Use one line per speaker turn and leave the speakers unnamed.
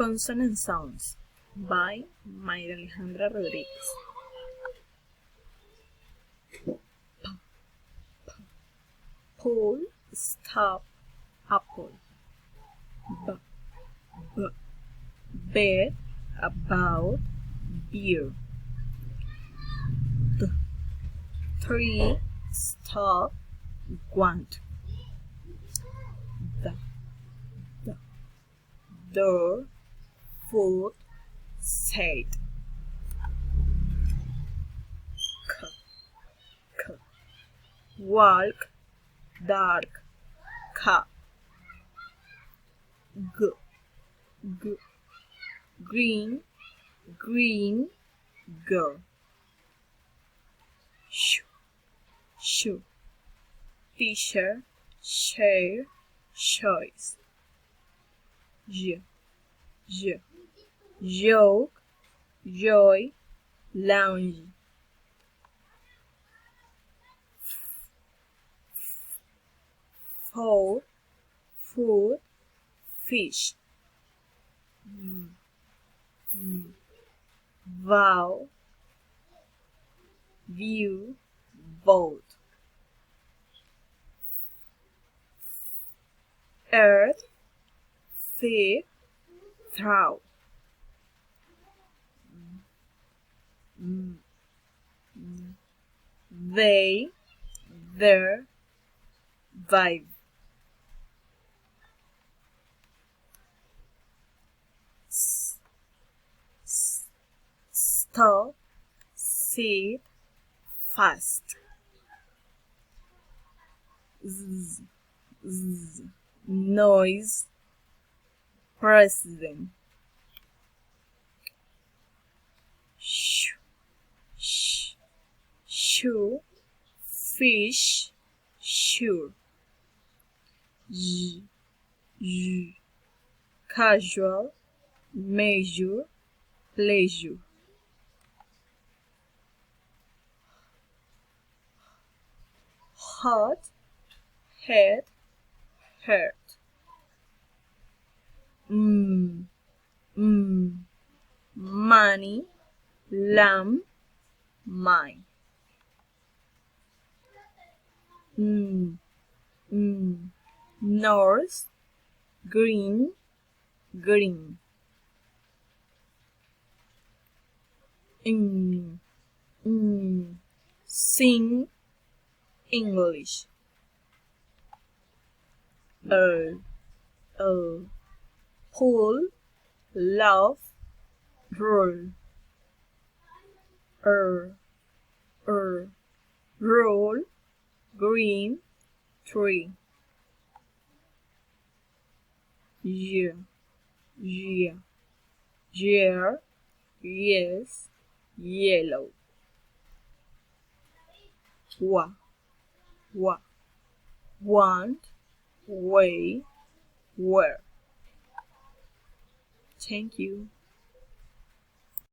Consonant Sounds by Mayra Alejandra Rodríguez. Pull, stop, apple. Bed, about, beer. Three, stop, want. The door, food, said. Walk, dark, cup. Green, girl. Shoe, teacher, share, choice. Joke, joy, lounge. Food, fish. Vow, view, vote. Earth, feed, throw. They, their, vibe. Stop, sit, fast. Noise, president. Shoe, fish, sure. Casual, measure, pleasure. Hot, head, hurt. Money, lamb, mine. North, green, sing, English. Pull, love, roll. Roll, green, tree. Year, yes, yellow. Want, way, where. Thank you.